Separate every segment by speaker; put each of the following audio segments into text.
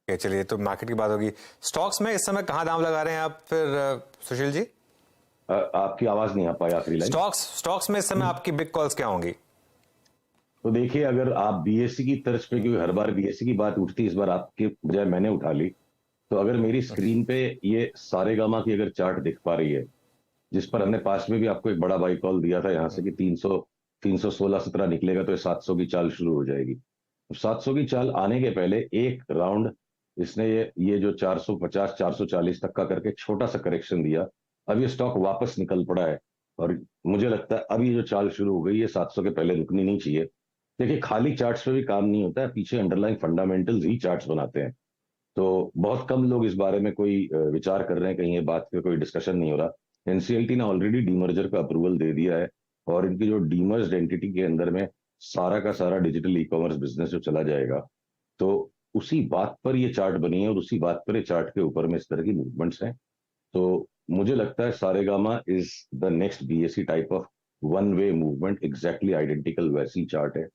Speaker 1: चलिए, तो मार्केट की बात होगी। स्टॉक्स में इस समय कहाँ दाम लगा रहे हैं आप फिर सुशील जी?
Speaker 2: आपकी आवाज नहीं आ पाई आखिरी लाइन।
Speaker 1: स्टॉक्स में इस समय आपकी बिग कॉल्स क्या होंगी?
Speaker 2: तो देखिए, अगर आप बीएससी की तर्ज पे, क्योंकि हर बार बीएससी की बात उठती है, इस बार आपके बजाय मैंने उठा ली। तो अगर मेरी स्क्रीन पे ये सारेगामा की अगर चार्ट दिख पा रही है, जिस पर हमने पास में भी आपको एक बड़ा बाई कॉल दिया था यहाँ से कि 316-17 निकलेगा तो ये 700 की चाल शुरू हो जाएगी। तो 700 की चाल आने के पहले एक राउंड इसने ये जो 450 440 तक का करके छोटा सा करेक्शन दिया। अब ये स्टॉक वापस निकल पड़ा है और मुझे लगता है अब ये जो चाल शुरू हो गई है 700 के पहले रुकनी नहीं चाहिए। देखिए, खाली चार्ट्स पे भी काम नहीं होता है, पीछे अंडरलाइन फंडामेंटल्स ही चार्ट्स बनाते हैं। तो बहुत कम लोग इस बारे में कोई विचार कर रहे हैं, कहीं ये बात पे कोई डिस्कशन नहीं हो रहा। एनसीएलटी ने ऑलरेडी डीमर्जर का अप्रूवल दे दिया है और इनकी जो डीमर्ज्ड एंटिटी के अंदर में सारा का सारा डिजिटल ई कॉमर्स बिजनेस जो चला जाएगा, तो उसी बात पर ये चार्ट बनी है और उसी बात पर ये चार्ट के ऊपर में इस तरह की मूवमेंट्स हैं। तो मुझे लगता है Saregama is the next BSc type of one way movement, exactly identical वैसी चार्ट है।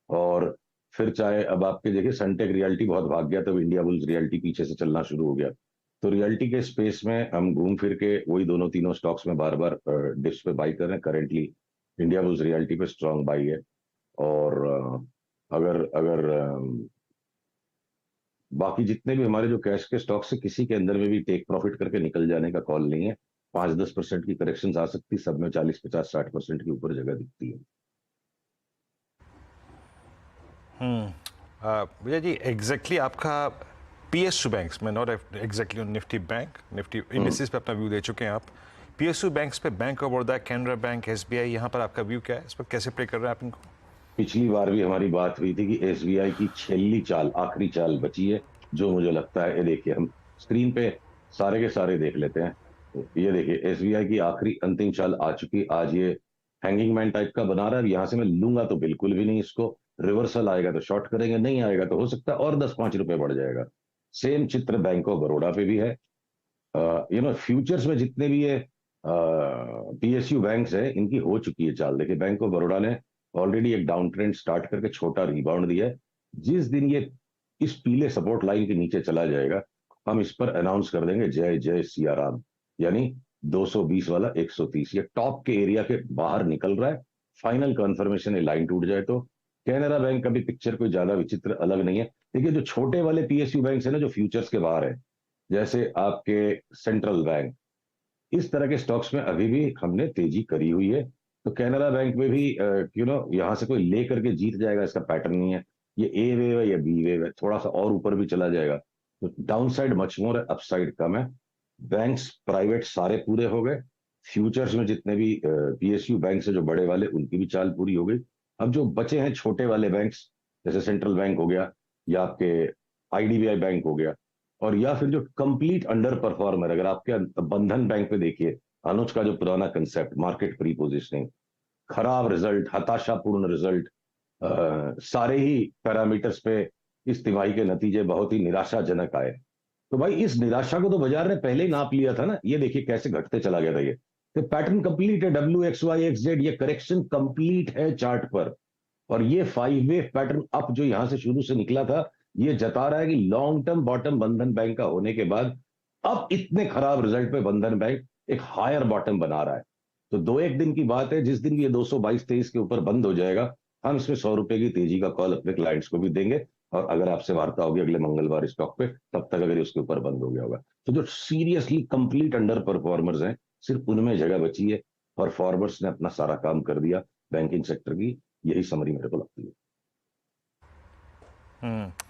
Speaker 2: और फिर चाहे अब आपके देखिए सनटेक रियल्टी बहुत भाग गया, तब इंडिया बुल्स रियल्टी पीछे से चलना शुरू हो गया। तो रियल्टी के स्पेस में हम घूम फिर के वही दोनों तीनों स्टॉक्स में बार बार डिप्स पे बाई कर रहे हैं। करेंटली इंडिया बुल्स रियल्टी पे स्ट्रांग बाई है। और अगर अगर बाकी जितने भी हमारे जो कैश के स्टॉक्स है, किसी के अंदर में भी टेक प्रॉफिट करके निकल जाने का कॉल नहीं है। 5-10% की करेक्शन आ सकती, सब में 40-50-60% के ऊपर जगह दिखती है।
Speaker 3: भैया जी, एग्जैक्टली आपका पीएसयू बैंक्स में, not exactly Nifty bank, Nifty indices पे अपना व्यू दे चुके हैं आप। पीएसयू बैंक्स पे bank of Baroda, Canara bank, SBI, यहाँ पर आपका व्यू क्या है? इस पर कैसे प्ले कर रहे हैं आप इनको?
Speaker 2: पिछली बार भी हमारी बात हुई थी कि एसबीआई की छेली चाल, आखिरी चाल बची है, जो मुझे लगता है, ये देखिए हम स्क्रीन पे सारे के सारे देख लेते हैं। तो ये देखिए एसबीआई की आखिरी अंतिम चाल आ चुकी। आज ये हैंगिंग मैन टाइप का बना रहा है। यहां से मैं लूंगा तो बिल्कुल भी नहीं इसको। रिवर्सल आएगा तो शॉर्ट करेंगे, नहीं आएगा तो हो सकता है और 10-5 रुपए बढ़ जाएगा। सेम चित्र बैंक ऑफ बड़ौदा पे भी है। फ्यूचर्स में जितने भी ये पीएसयू बैंक्स है, इनकी हो चुकी है चाल। देखिए बैंक ऑफ बड़ौदा ने ऑलरेडी एक डाउन ट्रेंड स्टार्ट करके छोटा रिबाउंड दिया है। जिस दिन ये इस पीले सपोर्ट लाइन के नीचे चला जाएगा, हम इस पर अनाउंस कर देंगे जय जय सिया राम। यानी 220 वाला 130, ये टॉप के एरिया के बाहर निकल रहा है। फाइनल कंफर्मेशन, ये लाइन टूट जाए तो कैनरा बैंक का भी पिक्चर कोई ज्यादा विचित्र अलग नहीं है। देखिए जो छोटे वाले पीएसयू बैंक है ना, जो फ्यूचर्स के बाहर है, जैसे आपके सेंट्रल बैंक, इस तरह के स्टॉक्स में अभी भी हमने तेजी करी हुई है। तो कैनरा बैंक में भी यहां से कोई ले करके जीत जाएगा, इसका पैटर्न नहीं है। ये ए वेव है या बी वेव है, थोड़ा सा और ऊपर भी चला जाएगा तो डाउन साइड मच मोर है, अपसाइड कम है। बैंक्स प्राइवेट सारे पूरे हो गए। फ्यूचर्स में जितने भी पीएसयू बैंक है जो बड़े वाले, उनकी भी चाल पूरी हो गई। अब जो बचे हैं छोटे वाले बैंक्स, जैसे सेंट्रल बैंक हो गया या आपके आईडीबीआई बैंक हो गया, और या फिर जो कंप्लीट अंडर परफॉर्मर, अगर आपके बंधन बैंक पे देखिए, अनुज का जो पुराना कंसेप्ट मार्केट प्री पोजिशनिंग, खराब रिजल्ट, हताशापूर्ण रिजल्ट, सारे ही पैरामीटर्स पे इस तिमाही के नतीजे बहुत ही निराशाजनक आए। तो भाई इस निराशा को तो बाजार ने पहले ही नाप लिया था ना। ये देखिए कैसे घटते चला गया था ये। तो पैटर्न कंप्लीट है, WXY XZ, ये करेक्शन कंप्लीट है चार्ट पर। और ये 5 वेव पैटर्न अप जो यहां से शुरू से निकला था, ये जता रहा है कि लॉन्ग टर्म बॉटम बंधन बैंक का होने के बाद अब इतने खराब रिजल्ट पे बंधन बैंक एक हायर बॉटम बना रहा है। तो 2-1 दिन की बात है, जिस दिन ये 222-23 के ऊपर बंद हो जाएगा, हम इसमें 100 रुपए की तेजी का कॉल अपने क्लाइंट्स को भी देंगे। और अगर आपसे वार्ता होगी अगले मंगलवार स्टॉक पे, तब तक अगर ये उसके ऊपर बंद हो गया होगा, तो जो सीरियसली कंप्लीट अंडर परफॉर्मर्स हैं, सिर्फ उनमें जगह बची है। और फॉरवर्ड्स ने अपना सारा काम कर दिया बैंकिंग सेक्टर की, यही समरी मेरे को लगती है।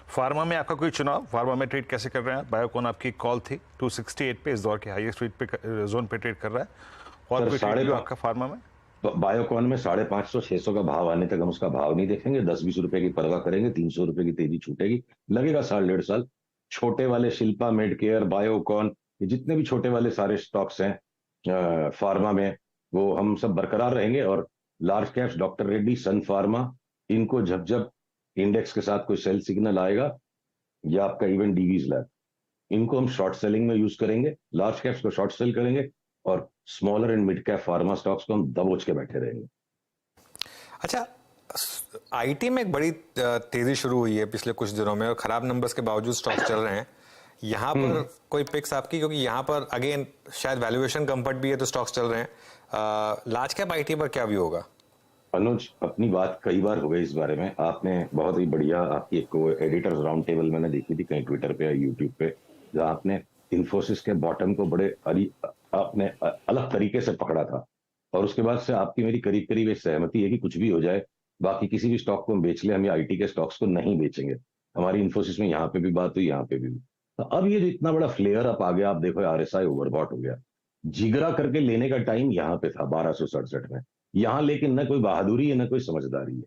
Speaker 3: फार्मा में आपका कोई चुनाव? फार्मा में ट्रेड कैसे कर रहे हैं? बायोकॉन आपकी कॉल थी 268 पे, इस दौर के हाईएस्ट रेट पे जोन पे ट्रेड कर रहा है। और कोई ट्रेड आपका फार्मा में?
Speaker 2: बायोकॉन में 550-600 का भाव आने तक हम उसका भाव नहीं देखेंगे। 10-20 रुपए की परवाह करेंगे, 300 रुपए की तेजी छूटेगी, लगेगा 1.5 साल। छोटे वाले शिल्पा मेडकेयर, बायोकॉन, ये जितने भी छोटे वाले सारे स्टॉक्स हैं फार्मा में, वो हम सब बरकरार रहेंगे। और लार्ज कैप्स, डॉक्टर रेड्डी, सन फार्मा, इनको जब जब इंडेक्स के साथ कोई सेल सिग्नल आएगा, या आपका इवन डीवीज लैब, इनको हम शॉर्ट सेलिंग में यूज करेंगे। लार्ज कैप्स को शॉर्ट सेल करेंगे और smaller and mid cap pharma stocks को हम दबोच के बैठे रहेंगे।
Speaker 1: अच्छा, आईटी में एक बड़ी तेजी शुरू हुई है पिछले कुछ दिनों में और खराब नंबर्स के बावजूद स्टॉक्स चल रहे हैं। यहाँ पर कोई पिक्स आपकी, क्योंकि यहाँ पर अगेन शायद वैल्यूएशन कंफर्ट भी है तो स्टॉक्स चल रहे हैं। लार्ज कैप आईटी पर क्या व्यू होगा?
Speaker 2: अनुज, अपनी बात कई बार हो गई इस बारे में। आपने बहुत ही बढ़िया आपकी एक एडिटर्स राउंड टेबल मैंने देखी थी कहीं ट्विटर पे या यूट्यूब पे, जहां आपने इन्फोसिस के बॉटम को बड़े आपने अलग तरीके से पकड़ा था। और उसके बाद से आपकी मेरी करीब करीब एक सहमति है कि कुछ भी हो जाए, बाकी किसी भी स्टॉक को हम बेच ले, हम ये आईटी के स्टॉक्स को नहीं बेचेंगे। हमारी इन्फोसिस में यहाँ पे भी बात हुई, यहाँ पे भी हुई। तो अब ये जो इतना बड़ा फ्लेयर अप आ गया, आप देखो आरएसआई ओवरबॉट हो गया। जिगरा करके लेने का टाइम यहाँ पे था 1267 में। यहां लेकिन न कोई बहादुरी है न कोई समझदारी है।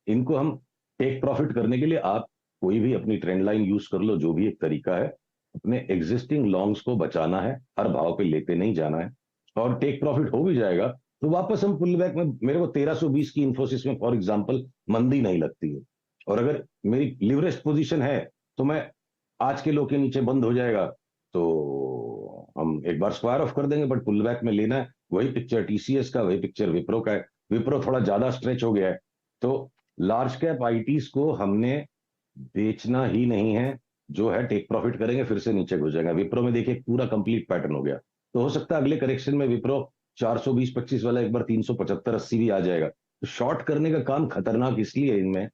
Speaker 2: इनको हम टेक प्रॉफिट करने के लिए आप कोई भी अपनी ट्रेंड लाइन यूज कर लो, जो भी एक तरीका है। अपने एग्जिस्टिंग लॉन्ग्स को बचाना है, हर भाव पे लेते नहीं जाना है। और टेक प्रॉफिट हो भी जाएगा तो वापस हम पुल बैक में, मेरे को 1320 की इन्फोसिस में फॉर एग्जांपल मंदी नहीं लगती है। और अगर मेरी लिवरेज पोजीशन है तो मैं आज के लो के नीचे बंद हो जाएगा तो हम एक बार स्क्वायर ऑफ कर देंगे, बट पुल बैक में लेना है। वही पिक्चर टीसीएस का, वही पिक्चर विप्रो का है। विप्रो थोड़ा ज्यादा स्ट्रेच हो गया है, तो लार्ज कैप आईटीज को हमने बेचना ही नहीं है। जो है टेक प्रॉफिट करेंगे, फिर से नीचे घुस जाएगा। विप्रो में देखिए पूरा कंप्लीट पैटर्न हो गया, तो हो सकता है अगले करेक्शन में विप्रो 420-25 वाला एक बार 375-80 भी आ जाएगा। तो शॉर्ट करने का काम खतरनाक इसलिए है इनमें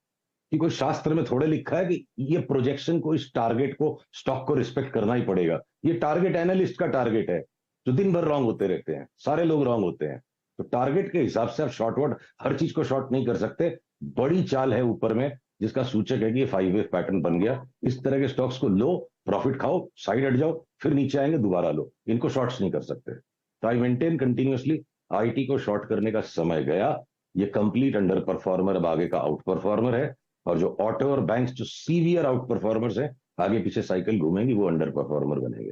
Speaker 2: कि कोई शास्त्र में थोड़े लिखा है कि ये प्रोजेक्शन को, इस टारगेट को, स्टॉक को रिस्पेक्ट करना ही पड़ेगा। ये टारगेट एनालिस्ट का टारगेट है, जो दिन भर रॉन्ग होते रहते हैं, सारे लोग रॉन्ग होते हैं। तो टारगेट के हिसाब से आप शॉर्टवर्ड हर चीज को शॉर्ट नहीं कर सकते। बड़ी चाल है ऊपर में जिसका सूचक है कि ये 5 वेव पैटर्न बन गया। इस तरह के स्टॉक्स को लो, प्रॉफिट खाओ, साइड हट जाओ, फिर नीचे आएंगे दोबारा लो। इनको शॉर्ट्स नहीं कर सकते। तो आई मेंटेन कंटिन्यूअसली आईटी को शॉर्ट करने का समय गया। ये कंप्लीट अंडर परफॉर्मर अब आगे का आउट परफॉर्मर है। और जो ऑटो और बैंक्स जो सीवियर आउट परफॉर्मर्स है, आगे पीछे साइकिल घूमेंगी, वो अंडर परफॉर्मर बनेंगे।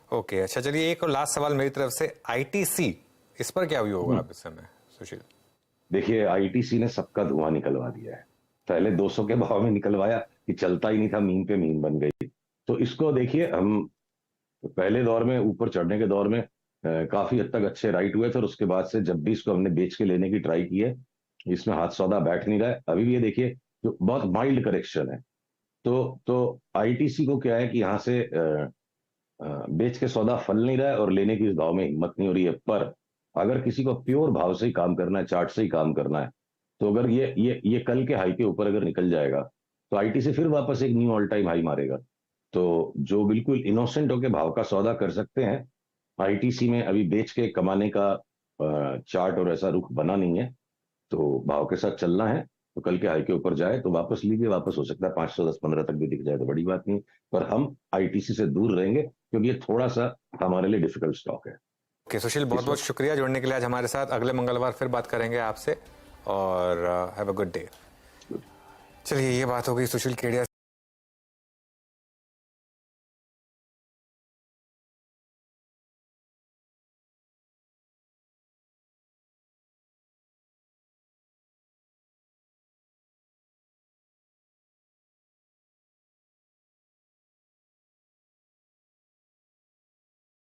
Speaker 1: ओके, अच्छा चलिए एक और लास्ट सवाल मेरी तरफ से, आईटीसी इस पर क्या व्यू होगा आप इस समय सुशील?
Speaker 2: देखिए, आईटीसी ने सबका धुआं निकलवा दिया है। पहले 200 के भाव में निकलवाया कि चलता ही नहीं था, मीन पे मीन बन गई। तो इसको देखिए, हम पहले दौर में, ऊपर चढ़ने के दौर में काफी हद तक अच्छे राइट हुए थे। और उसके बाद से जब भी इसको हमने बेच के लेने की ट्राई की है, इसमें हाथ सौदा बैठ नहीं रहा है। अभी भी ये देखिए जो बहुत माइल्ड करेक्शन है। तो आईटीसी को क्या है कि यहाँ से बेच के सौदा फल नहीं रहा है और लेने की इस भाव में हिम्मत नहीं हो रही है। पर अगर किसी को प्योर भाव से ही काम करना है, चार्ट से ही काम करना है, तो अगर ये कल के हाई के ऊपर अगर निकल जाएगा तो आईटीसी फिर वापस एक न्यू ऑल टाइम हाई मारेगा। तो जो बिल्कुल इनोसेंट होकर भाव का सौदा कर सकते हैं, आईटीसी में अभी बेच के कमाने का चार्ट और ऐसा रुख बना नहीं है। तो भाव के साथ चलना है, तो कल के हाई के ऊपर जाए तो वापस लीजिए। वापस हो सकता है 510-15 तक भी दिख जाए तो बड़ी बात नहीं। पर हम आईटीसी से दूर रहेंगे क्योंकि ये थोड़ा सा हमारे लिए डिफिकल्ट स्टॉक है।
Speaker 1: ओके सुशील, बहुत बहुत शुक्रिया जुड़ने के लिए आज हमारे साथ। अगले मंगलवार फिर बात करेंगे आपसे और हैव अ गुड डे। चलिए, ये बात हो गई सुशील केडिया